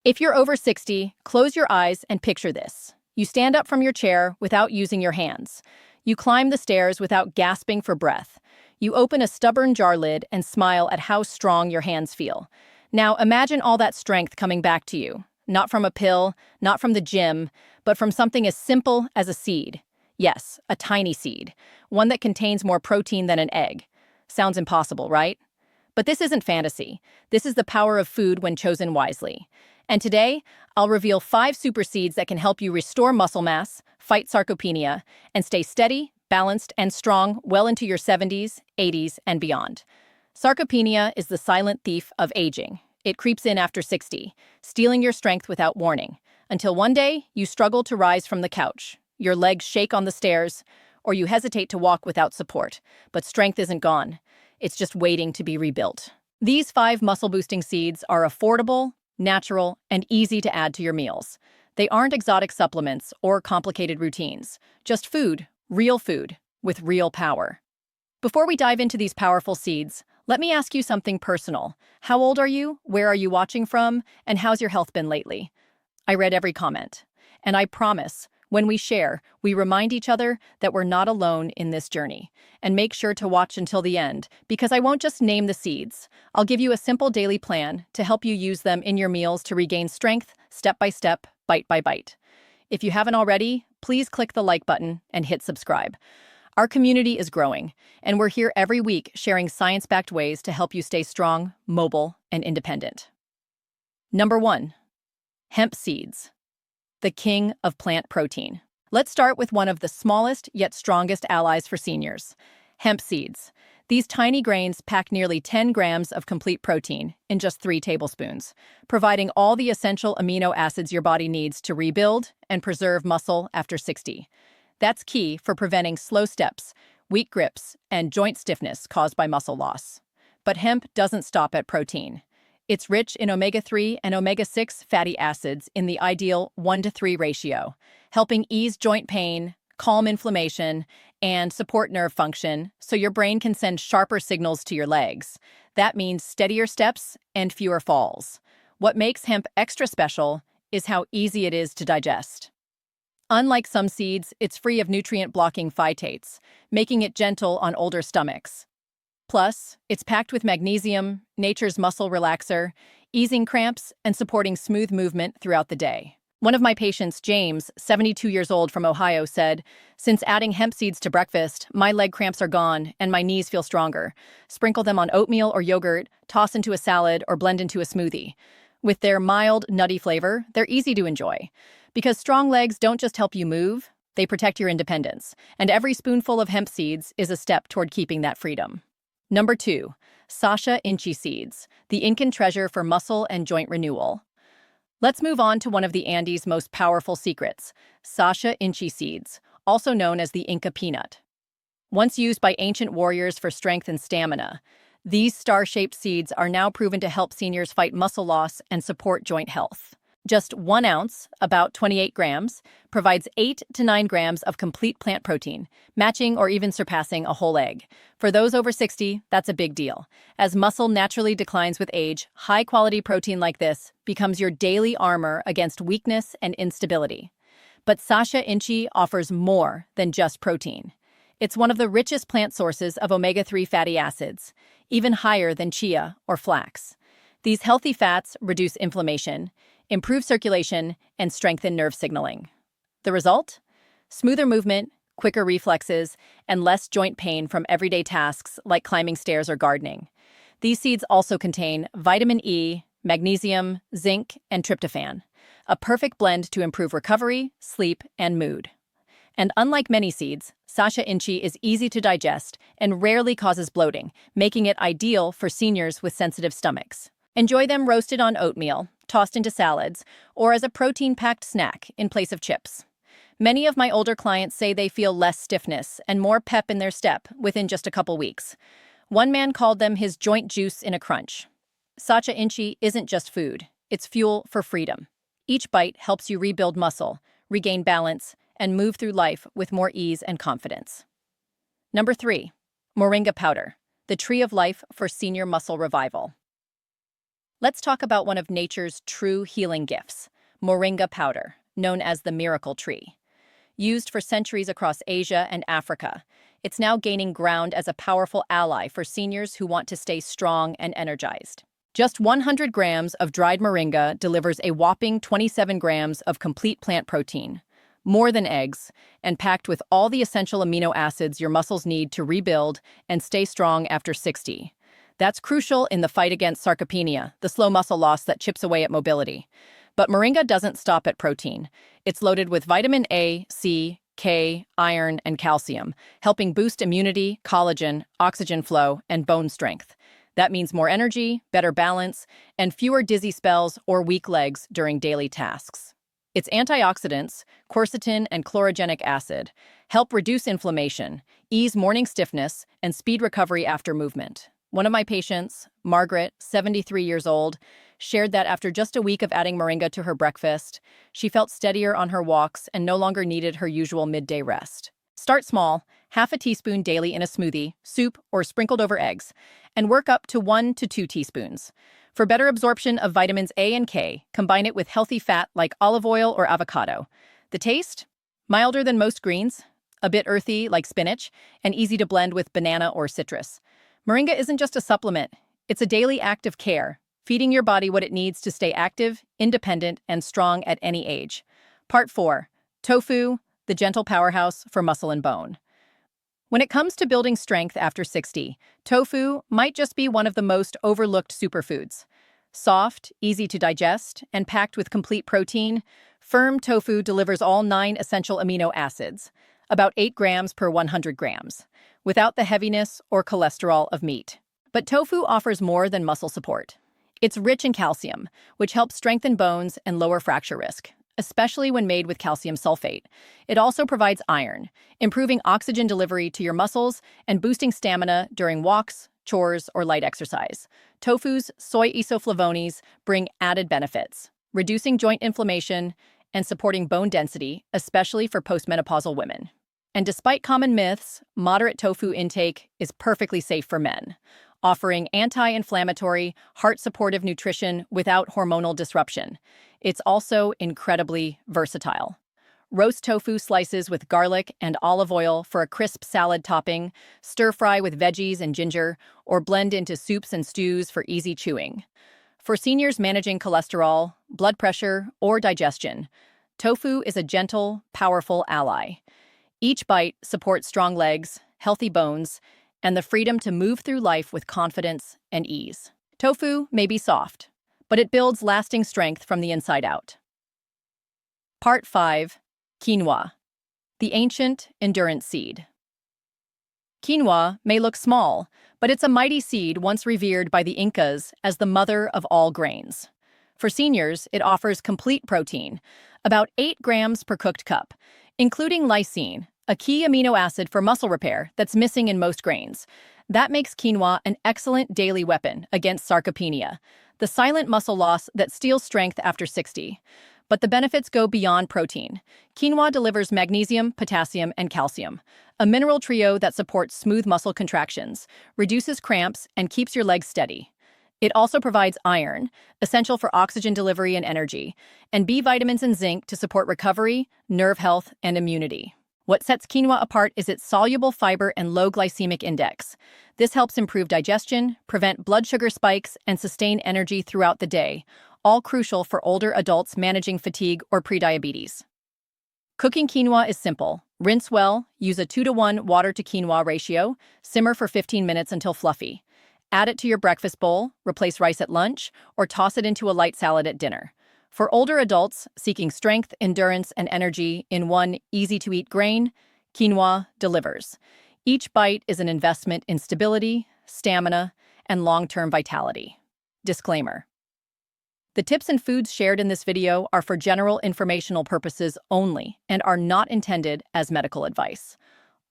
If you're over 60, close your eyes and picture this. You stand up from your chair without using your hands. You climb the stairs without gasping for breath. You open a stubborn jar lid and smile at how strong your hands feel. Now imagine all that strength coming back to you. Not from a pill, not from the gym, but from something as simple as a seed. Yes, a tiny seed. One that contains more protein than an egg. Sounds impossible, right? But this isn't fantasy. This is the power of food when chosen wisely. And today, I'll reveal 5 super seeds that can help you restore muscle mass, fight sarcopenia, and stay steady, balanced, and strong well into your 70s, 80s, and beyond. Sarcopenia is the silent thief of aging. It creeps in after 60, stealing your strength without warning, until one day you struggle to rise from the couch, your legs shake on the stairs, or you hesitate to walk without support. But strength isn't gone. It's just waiting to be rebuilt. These 5 muscle-boosting seeds are affordable, natural, and easy to add to your meals. They aren't exotic supplements or complicated routines, just food, with real power. Before we dive into these powerful seeds, let me ask you something personal. How old are you? Where are you watching from? And how's your health been lately? I read every comment. And I promise, when we share, we remind each other that we're not alone in this journey. And make sure to watch until the end, because I won't just name the seeds. I'll give you a simple daily plan to help you use them in your meals to regain strength, step by step, bite by bite. If you haven't already, please click the like button and hit subscribe. Our community is growing, and we're here every week sharing science-backed ways to help you stay strong, mobile, and independent. Number 1. Hemp seeds. The king of plant protein. Let's start with one of the smallest yet strongest allies for seniors, hemp seeds. These tiny grains pack nearly 10 grams of complete protein in just 3 tablespoons, providing all the essential amino acids your body needs to rebuild and preserve muscle after 60. That's key for preventing slow steps, weak grips, and joint stiffness caused by muscle loss. But hemp doesn't stop at protein. It's rich in omega-3 and omega-6 fatty acids in the ideal 1:3 ratio, helping ease joint pain, calm inflammation, and support nerve function so your brain can send sharper signals to your legs. That means steadier steps and fewer falls. What makes hemp extra special is how easy it is to digest. Unlike some seeds, it's free of nutrient-blocking phytates, making it gentle on older stomachs. Plus, it's packed with magnesium, nature's muscle relaxer, easing cramps and supporting smooth movement throughout the day. One of my patients, James, 72 years old from Ohio, said, "Since adding hemp seeds to breakfast, my leg cramps are gone and my knees feel stronger. Sprinkle them on oatmeal or yogurt, toss into a salad, or blend into a smoothie. With their mild, nutty flavor, they're easy to enjoy. Because strong legs don't just help you move, they protect your independence. And every spoonful of hemp seeds is a step toward keeping that freedom." Number 2. Sasha Inchi seeds, the Incan treasure for muscle and joint renewal. Let's move on to one of the Andes' most powerful secrets, Sasha Inchi seeds, also known as the Inca peanut. Once used by ancient warriors for strength and stamina, these star-shaped seeds are now proven to help seniors fight muscle loss and support joint health. Just 1 ounce, about 28 grams, provides 8 to 9 grams of complete plant protein, matching or even surpassing a whole egg. For those over 60, that's a big deal. As muscle naturally declines with age, high-quality protein like this becomes your daily armor against weakness and instability. But Sasha Inchi offers more than just protein. It's one of the richest plant sources of omega-3 fatty acids, even higher than chia or flax. These healthy fats reduce inflammation, improve circulation, and strengthen nerve signaling. The result? Smoother movement, quicker reflexes, and less joint pain from everyday tasks like climbing stairs or gardening. These seeds also contain vitamin E, magnesium, zinc, and tryptophan, a perfect blend to improve recovery, sleep, and mood. And unlike many seeds, Sasha Inchi is easy to digest and rarely causes bloating, making it ideal for seniors with sensitive stomachs. Enjoy them roasted on oatmeal, tossed into salads, or as a protein-packed snack in place of chips. Many of my older clients say they feel less stiffness and more pep in their step within just a couple weeks. One man called them his joint juice in a crunch. Sasha Inchi isn't just food, it's fuel for freedom. Each bite helps you rebuild muscle, regain balance, and move through life with more ease and confidence. Number 3. Moringa powder, the tree of life for senior muscle revival. Let's talk about one of nature's true healing gifts, moringa powder, known as the miracle tree. Used for centuries across Asia and Africa, it's now gaining ground as a powerful ally for seniors who want to stay strong and energized. Just 100 grams of dried moringa delivers a whopping 27 grams of complete plant protein, more than eggs, and packed with all the essential amino acids your muscles need to rebuild and stay strong after 60. That's crucial in the fight against sarcopenia, the slow muscle loss that chips away at mobility. But moringa doesn't stop at protein. It's loaded with vitamin A, C, K, iron, and calcium, helping boost immunity, collagen, oxygen flow, and bone strength. That means more energy, better balance, and fewer dizzy spells or weak legs during daily tasks. Its antioxidants, quercetin and chlorogenic acid, help reduce inflammation, ease morning stiffness, and speed recovery after movement. One of my patients, Margaret, 73 years old, shared that after just a week of adding moringa to her breakfast, she felt steadier on her walks and no longer needed her usual midday rest. Start small, half a teaspoon daily in a smoothie, soup, or sprinkled over eggs, and work up to 1 to 2 teaspoons. For better absorption of vitamins A and K, combine it with healthy fat like olive oil or avocado. The taste? Milder than most greens, a bit earthy like spinach, and easy to blend with banana or citrus. Moringa isn't just a supplement, it's a daily act of care, feeding your body what it needs to stay active, independent, and strong at any age. Part 4. Tofu, the gentle powerhouse for muscle and bone. When it comes to building strength after 60, tofu might just be one of the most overlooked superfoods. Soft, easy to digest, and packed with complete protein, firm tofu delivers all 9 essential amino acids, about 8 grams per 100 grams, without the heaviness or cholesterol of meat. But tofu offers more than muscle support. It's rich in calcium, which helps strengthen bones and lower fracture risk, especially when made with calcium sulfate. It also provides iron, improving oxygen delivery to your muscles and boosting stamina during walks, chores, or light exercise. Tofu's soy isoflavones bring added benefits, reducing joint inflammation and supporting bone density, especially for postmenopausal women. And despite common myths, moderate tofu intake is perfectly safe for men, offering anti-inflammatory, heart-supportive nutrition without hormonal disruption. It's also incredibly versatile. Roast tofu slices with garlic and olive oil for a crisp salad topping, stir-fry with veggies and ginger, or blend into soups and stews for easy chewing. For seniors managing cholesterol, blood pressure, or digestion, tofu is a gentle, powerful ally. Each bite supports strong legs, healthy bones, and the freedom to move through life with confidence and ease. Tofu may be soft, but it builds lasting strength from the inside out. Part 5. Quinoa, the ancient endurance seed. Quinoa may look small, but it's a mighty seed once revered by the Incas as the mother of all grains. For seniors, it offers complete protein, about 8 grams per cooked cup, including lysine, a key amino acid for muscle repair that's missing in most grains. That makes quinoa an excellent daily weapon against sarcopenia, the silent muscle loss that steals strength after 60. But the benefits go beyond protein. Quinoa delivers magnesium, potassium, and calcium, a mineral trio that supports smooth muscle contractions, reduces cramps, and keeps your legs steady. It also provides iron, essential for oxygen delivery and energy, and B vitamins and zinc to support recovery, nerve health, and immunity. What sets quinoa apart is its soluble fiber and low glycemic index. This helps improve digestion, prevent blood sugar spikes, and sustain energy throughout the day, all crucial for older adults managing fatigue or prediabetes. Cooking quinoa is simple. Rinse well, use a 2-to-1 water to quinoa ratio, simmer for 15 minutes until fluffy. Add it to your breakfast bowl, replace rice at lunch, or toss it into a light salad at dinner. For older adults seeking strength, endurance, and energy in one easy-to-eat grain, quinoa delivers. Each bite is an investment in stability, stamina, and long-term vitality. Disclaimer: the tips and foods shared in this video are for general informational purposes only and are not intended as medical advice.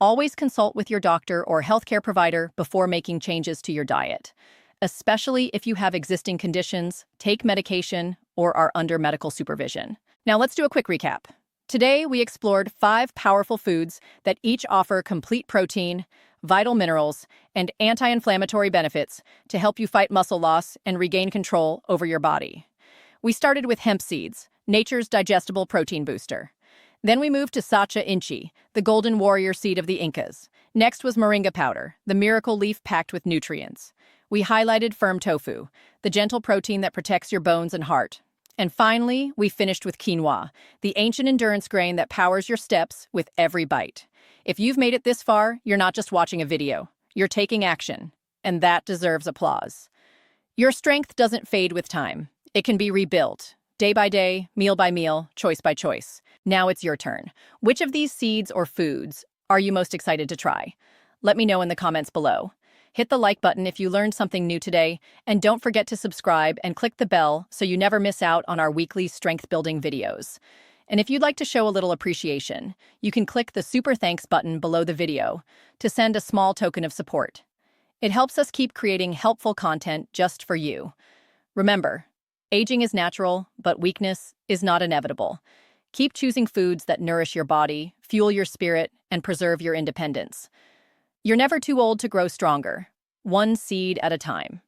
Always consult with your doctor or healthcare provider before making changes to your diet, especially if you have existing conditions, take medication, or are under medical supervision. Now let's do a quick recap. Today, we explored 5 powerful foods that each offer complete protein, vital minerals, and anti-inflammatory benefits to help you fight muscle loss and regain control over your body. We started with hemp seeds, nature's digestible protein booster. Then we moved to Sacha Inchi, the golden warrior seed of the Incas. Next was moringa powder, the miracle leaf packed with nutrients. We highlighted firm tofu, the gentle protein that protects your bones and heart. And finally, we finished with quinoa, the ancient endurance grain that powers your steps with every bite. If you've made it this far, you're not just watching a video. You're taking action, and that deserves applause. Your strength doesn't fade with time. It can be rebuilt, day by day, meal by meal, choice by choice. Now it's your turn. Which of these seeds or foods are you most excited to try? Let me know in the comments below. Hit the like button if you learned something new today, and don't forget to subscribe and click the bell so you never miss out on our weekly strength-building videos. And if you'd like to show a little appreciation, you can click the Super Thanks button below the video to send a small token of support. It helps us keep creating helpful content just for you. Remember, aging is natural, but weakness is not inevitable. Keep choosing foods that nourish your body, fuel your spirit, and preserve your independence. You're never too old to grow stronger, one seed at a time.